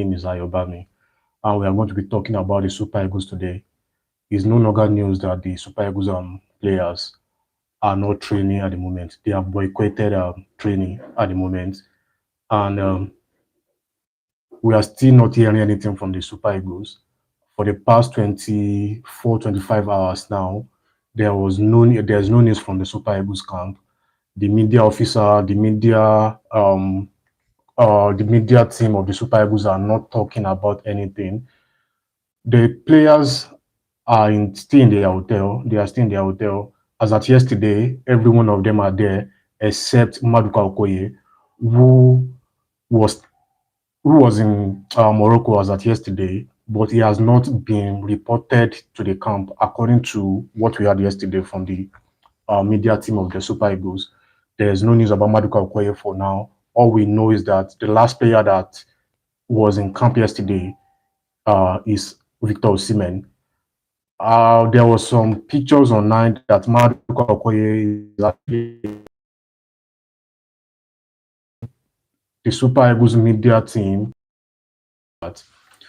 name is Ayobami, and we are going to be talking about the Super Eagles today. It's no longer news that the Super Eagles players are not training at the moment. They have boycotted training at the moment, and we are still not hearing anything from the Super Eagles. For the past 24, 25 hours now, there's no news from the Super Eagles camp. The media officer, the media team of the Super Eagles are not talking about anything. The players are still in their hotel. They are still in their hotel. As at yesterday, every one of them are there except Maduka Okoye, who was who was in Morocco as at yesterday, but he has not been reported to the camp according to what we had yesterday from the media team of the Super Eagles. There is no news about Maduka Okoye for now. All we know is that the last player that was in camp yesterday is Victor Osimhen. There was some pictures online that Maduka Okoye is actually the Super Eagles media team.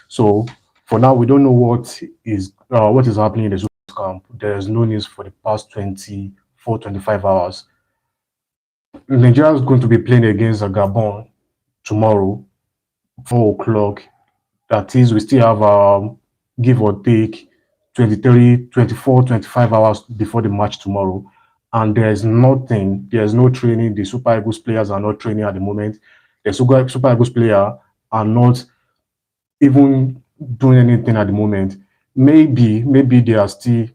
So for now, we don't know what is happening in the Super camp. There is no news for the past 24, 25 hours. Nigeria is going to be playing against Gabon tomorrow, 4 o'clock. That is, we still have give or take 23, 24, 25 hours before the match tomorrow. And there's no training. The Super Eagles players are not training at the moment. The Super Eagles players are not even doing anything at the moment. Maybe they are still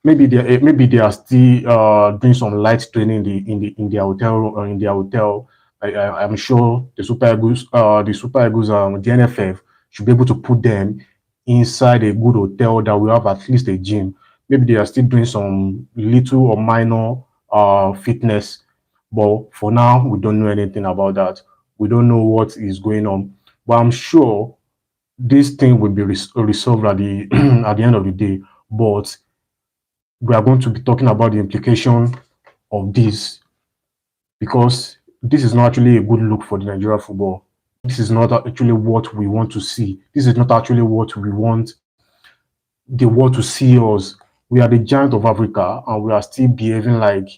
maybe they are still doing some light training in their hotel. I'm sure the Super Eagles, the NFF should be able to put them inside a good hotel that will have at least a gym. Maybe they are still doing some little or minor fitness, but for now we don't know anything about that. We don't know what is going on, but I'm sure this thing will be resolved at the at the end of the day. But we are going to be talking about the implication of this because this is not actually a good look for the Nigeria football. This is not actually what we want to see. This is not actually what we want the world to see us. We are the giant of Africa and we are still behaving like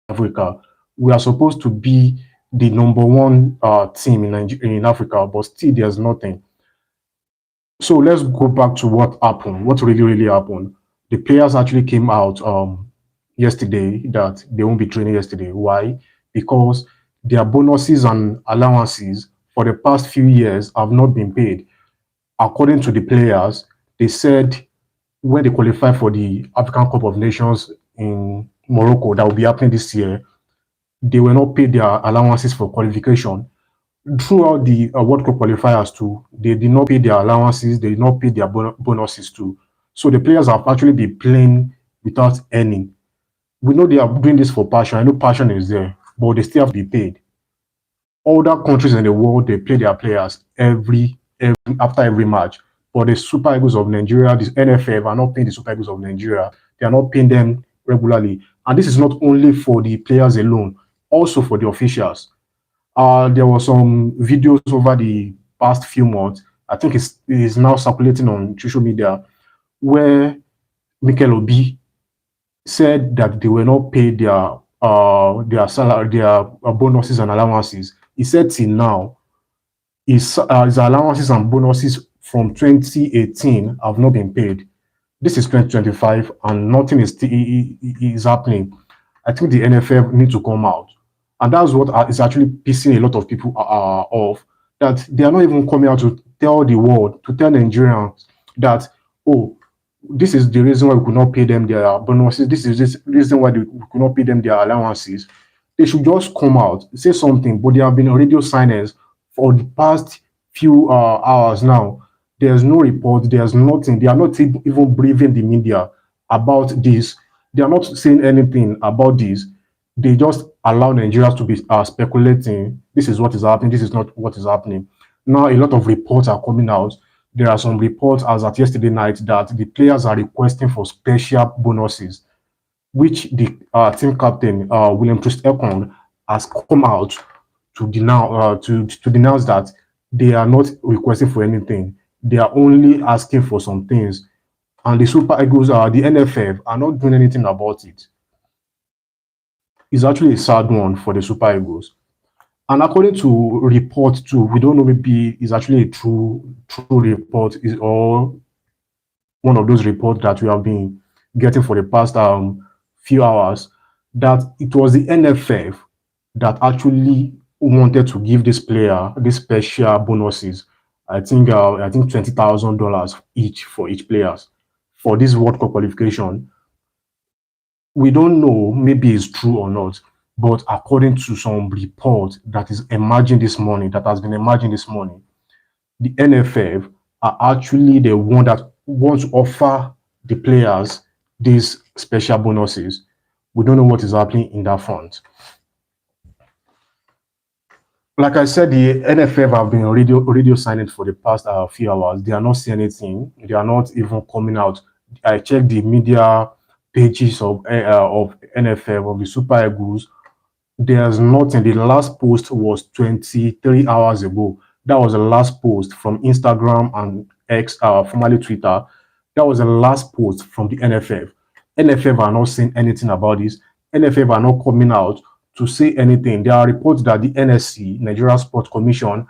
Africa. We are supposed to be the number one team in Africa, but still there's nothing. So let's go back to what happened. What really happened? The players actually came out yesterday that they won't be training yesterday. Why? Because their bonuses and allowances for the past few years have not been paid. According to the players, they said when they qualify for the African Cup of Nations in Morocco that will be happening this year, they will not pay their allowances for qualification. Throughout the World Cup qualifiers too, they did not pay their allowances, they did not pay their bonuses too. So the players have actually been playing without earning. We know they are doing this for passion. I know passion is there, but they still have to be paid. Other countries in the world, they pay their players after every match. But the Super Eagles of Nigeria, the NFF are not paying the Super Eagles of Nigeria. They are not paying them regularly. And this is not only for the players alone, also for the officials. There were some videos over the past few months. I think it is now circulating on social media where Mikel Obi said that they were not paid their salary, their bonuses and allowances. He said till now, his allowances and bonuses from 2018 have not been paid. This is 2025 and nothing is happening. I think the NFF need to come out. And that's what is actually pissing a lot of people off, that they are not even coming out to tell the world, to tell Nigerians that, oh, this is the reason why we could not pay them their bonuses. This is the reason why we could not pay them their allowances. They should just come out, say something, but there have been radio silence for the past few hours now. There's no report, there's nothing. They are not even briefing the media about this. They are not saying anything about this. They just allow Nigerians to be speculating. This is what is happening. This is not what is happening. Now, a lot of reports are coming out. There are some reports as at yesterday night that the players are requesting for special bonuses, which the team captain, William Troost Ekong, has come out to denounce that they are not requesting for anything. They are only asking for some things, and the Super Eagles, the NFF, are not doing anything about it. It's actually a sad one for the Super Eagles. And according to report too, we don't know, maybe it's actually a true report, is or one of those reports that we have been getting for the past few hours, that it was the NFF that actually wanted to give this player these special bonuses. I think $20,000 each for each players for this World Cup qualification. We don't know, maybe it's true or not, but according to some report that is emerging this morning, that has been emerging this morning, the NFF are actually the one that wants to offer the players these special bonuses. We don't know what is happening in that front. Like I said, the NFF have been radio silent for the past few hours. They are not saying anything. They are not even coming out. I checked the media pages of NFF, of the Super Eagles. There's nothing. The last post was 23 hours ago. That was the last post from Instagram and X, formerly Twitter. That was the last post from the NFF. NFF are not saying anything about this. NFF are not coming out to say anything. There are reports that the NSC, Nigeria Sports Commission,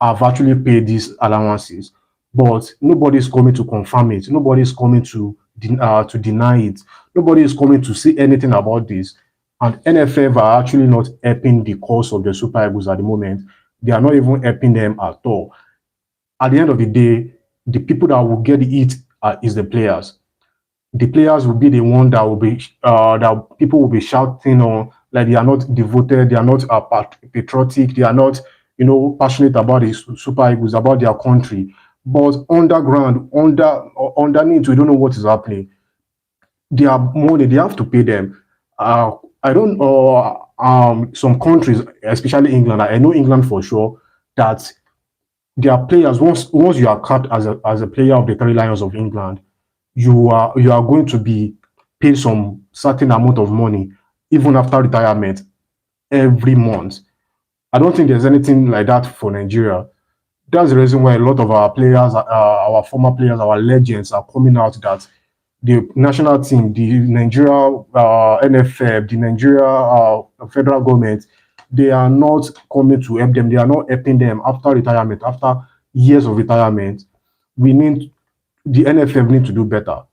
have actually paid these allowances, but nobody is coming to confirm it. Nobody is coming to deny it. Nobody is coming to say anything about this. And NFF are actually not helping the cause of the Super Eagles at the moment. They are not even helping them at all. At the end of the day, the people that will get the hit is the players. The players will be the one that will be that people will be shouting on, like they are not devoted, they are not patriotic, they are not, passionate about the Super Eagles, about their country. But underground, underneath, we don't know what is happening. Their money, they have to pay them. I don't know, some countries, especially England, I know England for sure, that their players, once you are capped as a player of the Three Lions of England, you are going to be paid some certain amount of money even after retirement every month. I don't think there's anything like that for Nigeria. That's the reason why a lot of our players, our former players, our legends are coming out that the national team, the Nigeria NFF, the Nigeria federal government, they are not coming to help them. They are not helping them after retirement, after years of retirement. The NFF need to do better.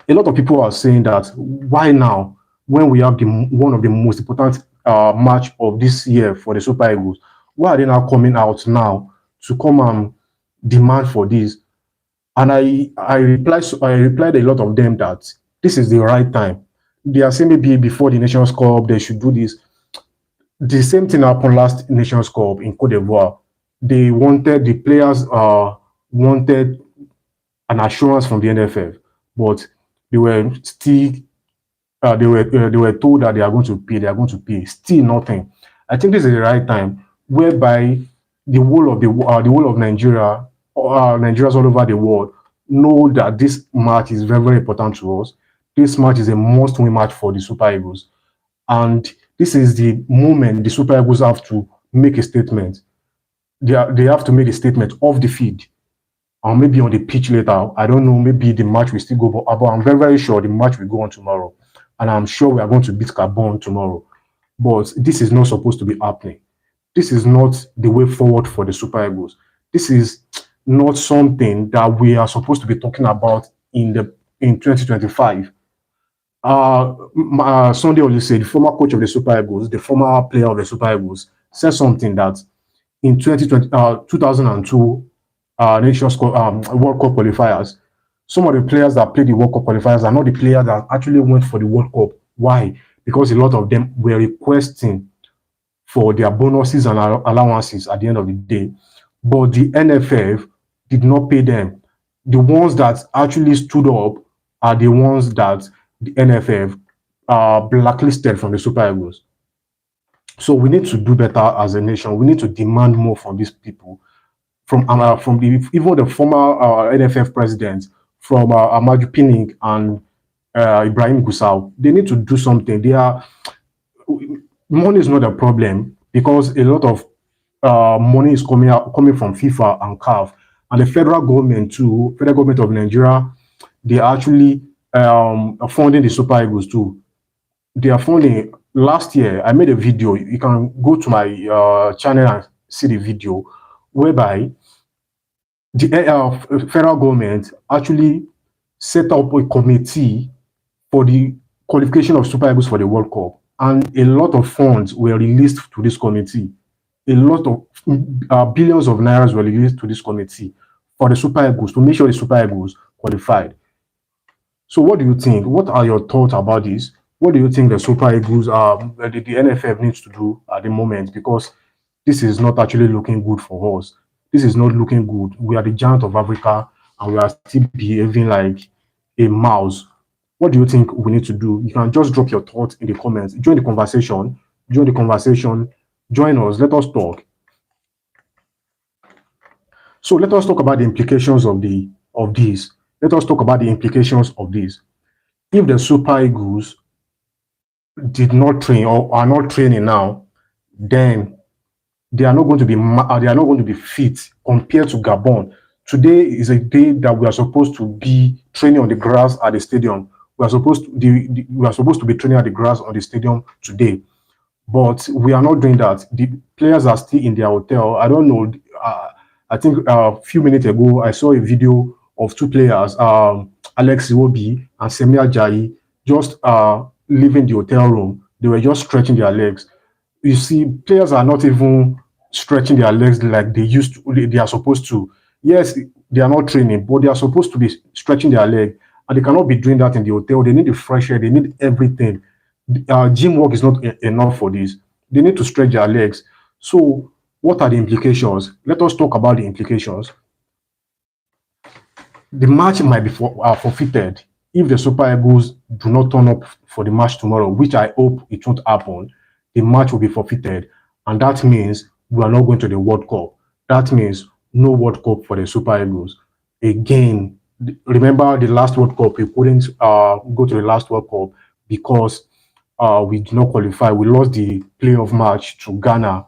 A lot of people are saying that, why now, when we have one of the most important match of this year for the Super Eagles, why are they now coming out now to come and demand for this? And I replied a lot of them that this is the right time. They are saying maybe before the Nations Cup they should do this. The same thing happened last Nations Cup in Cote d'Ivoire. The players wanted an assurance from the NFF, but they were still they were told that they are going to pay. They are going to pay. Still nothing. I think this is the right time whereby the whole of Nigeria, Nigerians all over the world, know that this match is very, very important to us. This match is a must-win match for the Super Eagles, and this is the moment the Super Eagles have to make a statement. They have to make a statement off the field, or maybe on the pitch later. I don't know. Maybe the match will still go, but I'm very, very sure the match will go on tomorrow, and I'm sure we are going to beat Gabon tomorrow. But this is not supposed to be happening. This is not the way forward for the Super Eagles. This is not something that we are supposed to be talking about in 2025. Sunday Oliseh, the former coach of the Super Eagles, the former player of the Super Eagles, said something that in 2002 Nations Cup, World Cup qualifiers, some of the players that played the World Cup qualifiers are not the players that actually went for the World Cup. Why? Because a lot of them were requesting for their bonuses and allowances at the end of the day, but the NFF did not pay them. The ones that actually stood up are the ones that the NFF blacklisted from the Super Eagles. So we need to do better as a nation. We need to demand more from these people, from even the former NFF president, from Amaju Pinnick and Ibrahim Gusau. They need to do something. Money is not a problem. because a lot of money is coming from FIFA and CAF, and the federal government too, federal government of Nigeria, they are actually funding the Super Eagles too. They are funding. Last year, I made a video. You can go to my channel and see the video, whereby the federal government actually set up a committee for the qualification of Super Eagles for the World Cup, and a lot of funds were released to this committee. A lot of billions of naira were released to this committee for the Super Eagles to make sure the Super Eagles qualified. So, what do you think? What are your thoughts about this? What do you think the Super Eagles, the NFF needs to do at the moment? Because this is not actually looking good for us. This is not looking good. We are the giant of Africa, and we are still behaving like a mouse. What do you think we need to do? You can just drop your thoughts in the comments. Join the conversation. Join the conversation. Join us. Let us talk. So let us talk about the implications of this. Let us talk about the implications of this. If the Super Eagles did not train or are not training now, then they are not going to be fit compared to Gabon. Today is a day that we are supposed to be training on the grass at the stadium. We are supposed to be training at the grass on the stadium today, but we are not doing that. The players are still in their hotel. I don't know. I think a few minutes ago I saw a video of two players, Alex Iwobi and Semi Ajayi, just leaving the hotel room. They were just stretching their legs. You see, players are not even stretching their legs like they used to, they are supposed to. Yes, they are not training, but they are supposed to be stretching their leg, and they cannot be doing that in the hotel. They need the fresh air, they need everything. Gym work is not enough for this. They need to stretch their legs. So, what are the implications? Let us talk about the implications. The match might be forfeited if the Super Eagles do not turn up for the match tomorrow, which I hope it won't happen. The match will be forfeited, and that means we are not going to the World Cup. That means no World Cup for the Super Eagles. Again, remember the last World Cup, we couldn't go to the last World Cup because we did not qualify. We lost the playoff match to Ghana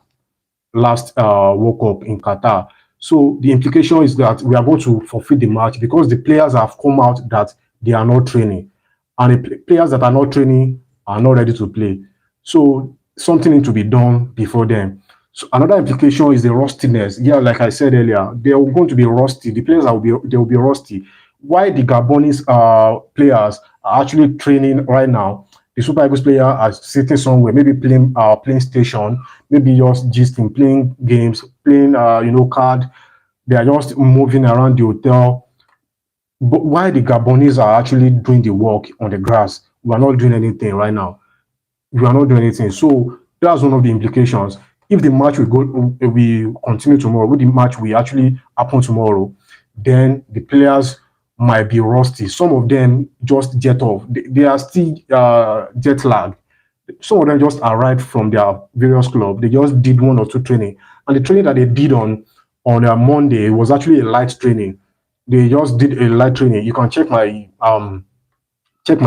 last World Cup in Qatar. So the implication is that we are going to forfeit the match because the players have come out that they are not training, and the players that are not training are not ready to play. So something needs to be done before then. So another implication is the rustiness. Yeah, like I said earlier, they are going to be rusty. The players will be rusty. Why the Gabonese players are actually training right now? The Super Eagles player are sitting somewhere, maybe playing station, maybe just gisting, playing games, playing card. They are just moving around the hotel. But why the Gabonese are actually doing the work on the grass? We are not doing anything right now. We are not doing anything. So that's one of the implications. If the match we continue tomorrow, if the match will actually happen tomorrow, then the players might be rusty. Some of them just jet off. They are still jet lagged. Some of them just arrived from their various clubs. They just did one or two training, and the training that they did on a Monday was actually a light training. They just did a light training. You can check my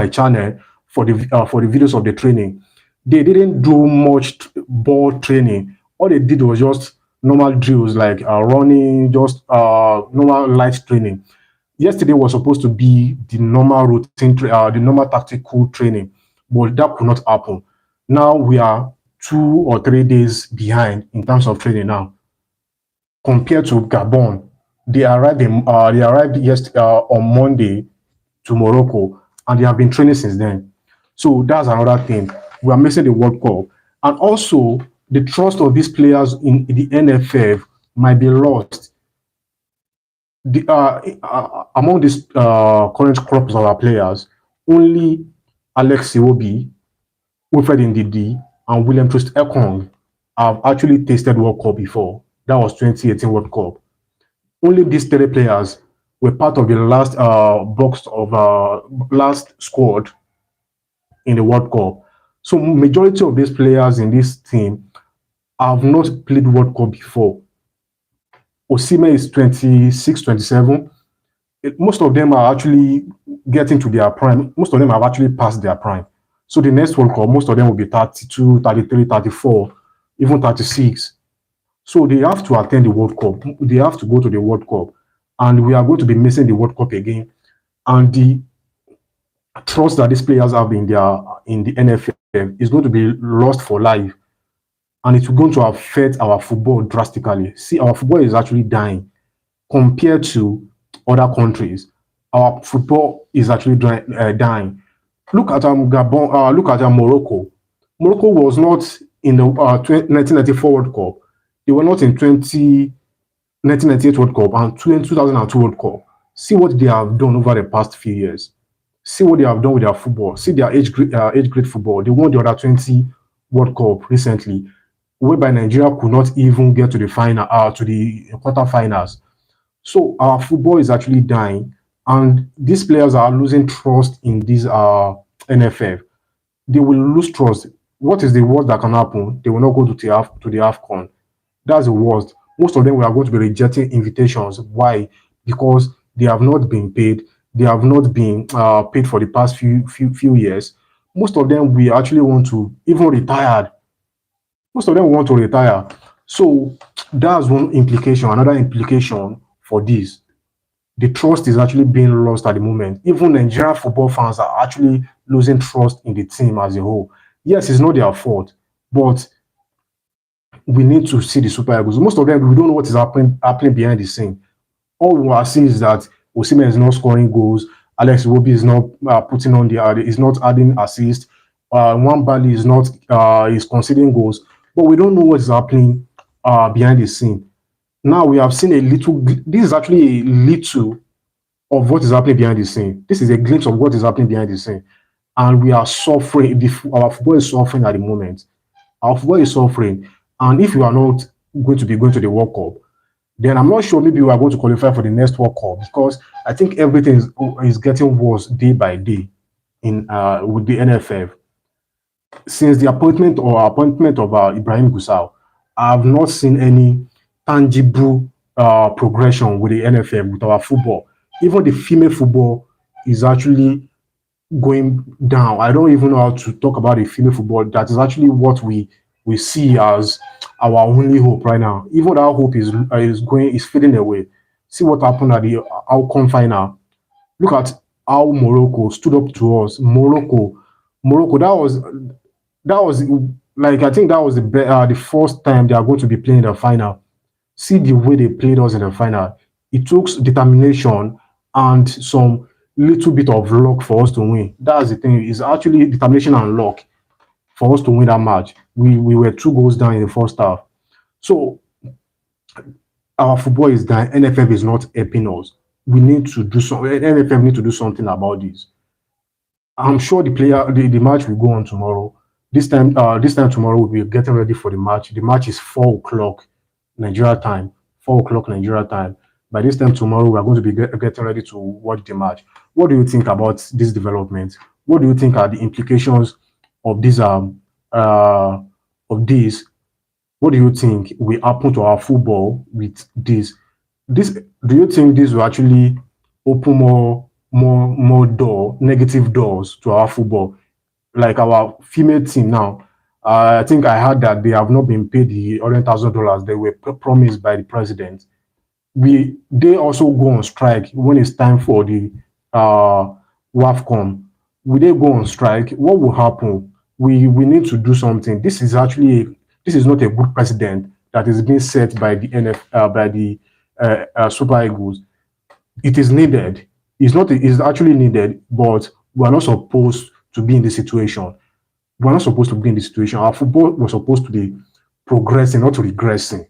channel for the videos of the training. They didn't do much ball training. All they did was just normal drills like running, just normal light training. Yesterday was supposed to be the normal routine, the normal tactical training, but that could not happen. Now we are 2 or 3 days behind in terms of training now compared to Gabon. They arrived yesterday on Monday to Morocco, and they have been training since then. So that's another thing. We are missing the World Cup, and also the trust of these players in the NFF might be lost. Among these current crops of our players, only Alex Iwobi, Wilfred Ndidi, and William Troost Ekong have actually tasted World Cup before. That was 2018 World Cup. Only these 3 players were part of the last last squad in the World Cup. So majority of these players in this team have not played World Cup before. Osimhen is 26, 27. Most of them are actually getting to their prime. Most of them have actually passed their prime. So the next World Cup, most of them will be 32, 33, 34. even 36. So they have to attend the World Cup. They have to go to the World Cup. And we are going to be missing the World Cup again. And the trust that these players have in the NFF is going to be lost for life. And it's going to affect our football drastically. See, our football is actually dying compared to other countries. Our football is actually dying. Look at Gabon. Look at Morocco. Morocco was not in the 1994 World Cup. They were not in 1998 World Cup and 2002 World Cup. See what they have done over the past few years. See what they have done with their football. See their age grade football. They won the under 20 World Cup recently, whereby Nigeria could not even get to the final, to the quarterfinals. So our football is actually dying, and these players are losing trust in this NFF. They will lose trust. What is the worst that can happen? They will not go to the AFCON. That's the worst. Most of them are going to be rejecting invitations. Why? Because they have not been paid. They have not been paid for the past few years. Most of them we actually want to even retire. Most of them want to retire. So that's one implication. Another implication for this, the trust is actually being lost at the moment. Even Nigerian football fans are actually losing trust in the team as a whole. Yes, it's not their fault, but we need to see the Super Eagles. Most of them, we don't know what is happening behind the scene. All we are seeing is that Osimhen is not scoring goals. Alex Iwobi is not putting on is not adding assists. Bali is not is conceding goals, but we don't know what is happening behind the scene. Now we have seen a little. This is actually a little of what is happening behind the scene. This is a glimpse of what is happening behind the scene, and we are suffering. Our football is suffering at the moment. Our football is suffering, and if you are not going to be going to the World Cup, then I'm not sure maybe we are going to qualify for the next World Cup, because I think everything is getting worse day by day in with the NFF. Since the appointment of Ibrahim Gusau, I have not seen any tangible progression with the NFF, with our football. Even the female football is actually going down. I don't even know how to talk about the female football. That is actually what we see as our only hope right now. Even that hope is fading away. See what happened at the outcome final. Look at how Morocco stood up to us. Morocco. That was like, I think that was the first time they are going to be playing the final. See the way they played us in the final. It took determination and some little bit of luck for us to win. That's the thing. It's actually determination and luck for us to win that match. We were 2 goals down in the first half. So our football is down. NFF is not helping us. We need to do something. NFF need to do something about this. I'm sure the match will go on tomorrow. This time tomorrow we'll be getting ready for the match. The match is 4 o'clock Nigeria time. 4 o'clock Nigeria time. By this time tomorrow, we are going to be getting ready to watch the match. What do you think about this development? What do you think are the implications of uh of this? What do you think will happen to our football with this? This Do you think this will actually open more negative doors to our football? Like our female team now. I think I heard that they have not been paid the $100,000 they were promised by the president. They also go on strike when it's time for the uh WAFCON. Will they go on strike? What will happen? We need to do something. This is not a good precedent that is being set by the by the Super Eagles. It is needed. It's actually needed, but we are not supposed to be in this situation. We're not supposed to be in this situation. Our football was supposed to be progressing, not regressing.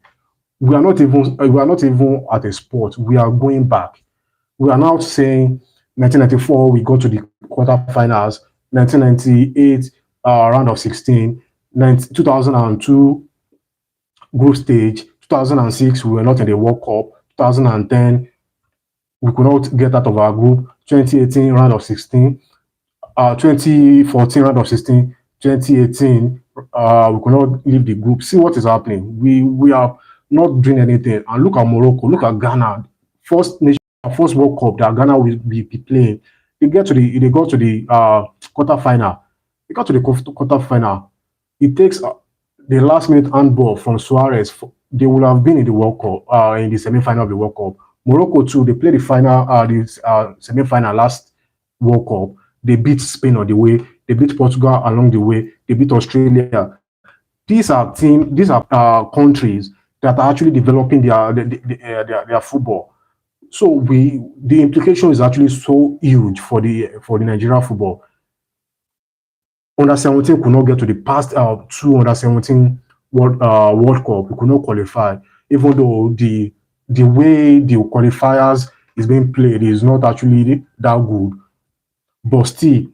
We are not even at a sport. We are going back. We are now saying 1994 we got to the quarterfinals, 1998 round of 16, 2002 group stage, 2006 we were not in the World Cup, 2010 we could not get out of our group, 2018 round of 16, 2014 round of 16, 2018 we could not leave the group. See what is happening. We are not doing anything. And look at Morocco, look at Ghana, first World Cup that Ghana will be playing. They got to the quarter final. They got to the quarter final. It takes the last minute handball from Suarez, they would have been in the World Cup, in the semi-final of the World Cup. Morocco too, they played the final, the semi-final last World Cup. They beat Spain on the way. They beat Portugal along the way. They beat Australia. These are countries that are actually developing their football. So the implication is actually so huge for the Nigerian football. Under 17 could not get to the past two under 17 World Cup. We could not qualify, even though the way the qualifiers is being played is not actually that good. But still,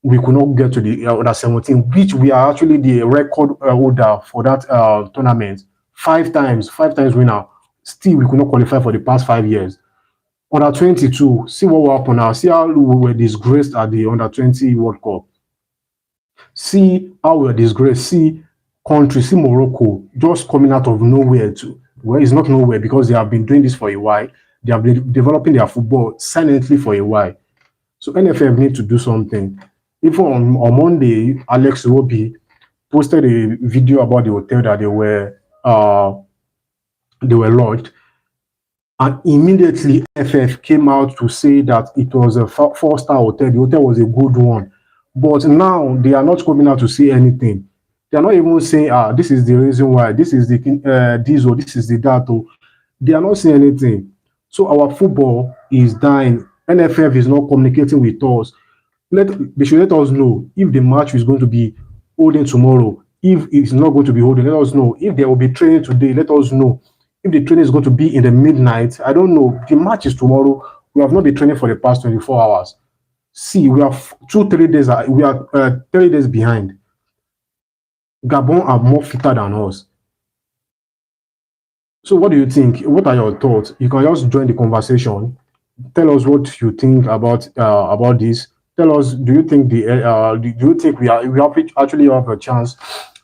we could not get to the under 17, which we are actually the record holder for that tournament. Five times winner. Still, we could not qualify for the past 5 years. Under 22, see what will happen now. See how we were disgraced at the under 20 World Cup. See how we were disgraced. See country, see Morocco just coming out of nowhere to well, it's not nowhere because they have been doing this for a while. They have been developing their football silently for a while. So NFF need to do something. Even on Monday, Alex Roby posted a video about the hotel that they were lodged, and immediately NFF came out to say that it was a four-star hotel. The hotel was a good one, but now they are not coming out to say anything. They are not even saying, this is the reason why, this is the this or this is the that. Or they are not saying anything. So our football is dying. NFF is not communicating with us. They should let us know if the match is going to be holding tomorrow. If it's not going to be holding, let us know. If there will be training today, let us know. If the training is going to be in the midnight, I don't know. The match is tomorrow. We have not been training for the past 24 hours. See, we are 3 days. We are 3 days behind. Gabon are more fitter than us. So, what do you think? What are your thoughts? You can just join the conversation. Tell us what you think about this. Tell us, do you think do you think we actually have a chance?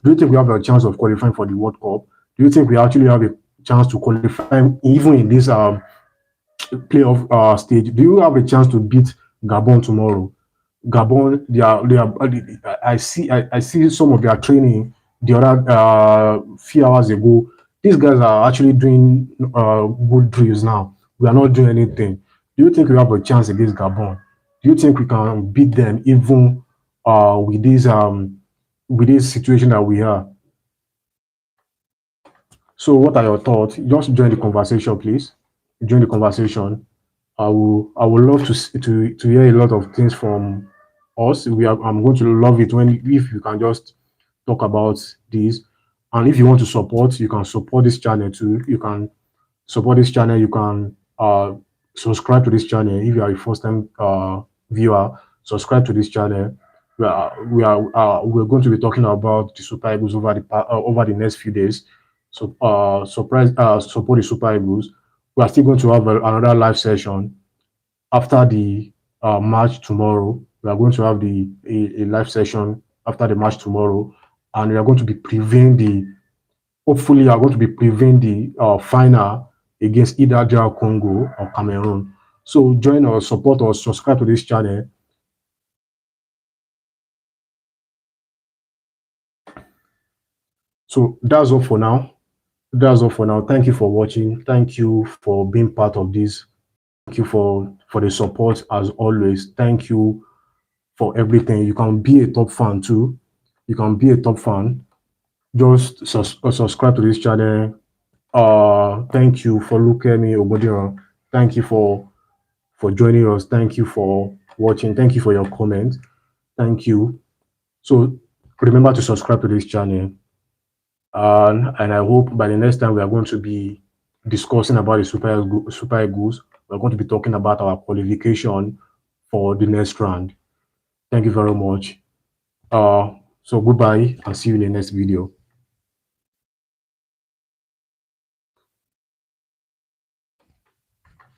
Do you think we have a chance of qualifying for the World Cup? Do you think we actually have a chance to qualify even in this playoff stage? Do you have a chance to beat Gabon tomorrow? Gabon, I see some of their training the other few hours ago. These guys are actually doing good drills now. We are not doing anything. Do you think we have a chance against Gabon? Do you think we can beat them even with this situation that we are? So, what are your thoughts? Just join the conversation, please. Join the conversation. I would love to hear a lot of things from us. I'm going to love it if you can just talk about this. And if you want to support, you can support this channel too. You can support this channel. You can subscribe to this channel if you are a first time viewer. Subscribe to this channel. We're going to be talking about the Super Eagles over the next few days. So support the Super Eagles. We are still going to have another live session after the match tomorrow. We are going to have a live session after the match tomorrow, and we are going to be previewing hopefully, we are going to be previewing the final against either DR Congo or Cameroon. So join us, support us, subscribe to this channel. So that's all for now. Thank you for watching. Thank you for being part of this. Thank you for the support as always. Thank you for everything. You can be a top fan too. You can be a top fan. Just subscribe to this channel. Thank you for looking at me, Obodiran. Thank you for joining us. Thank you for watching. Thank you for your comment. Thank you. So remember to subscribe to this channel. And I hope by the next time we are going to be discussing about the Super Eagles. We're going to be talking about our qualification for the next round. Thank you very much. So goodbye and see you in the next video.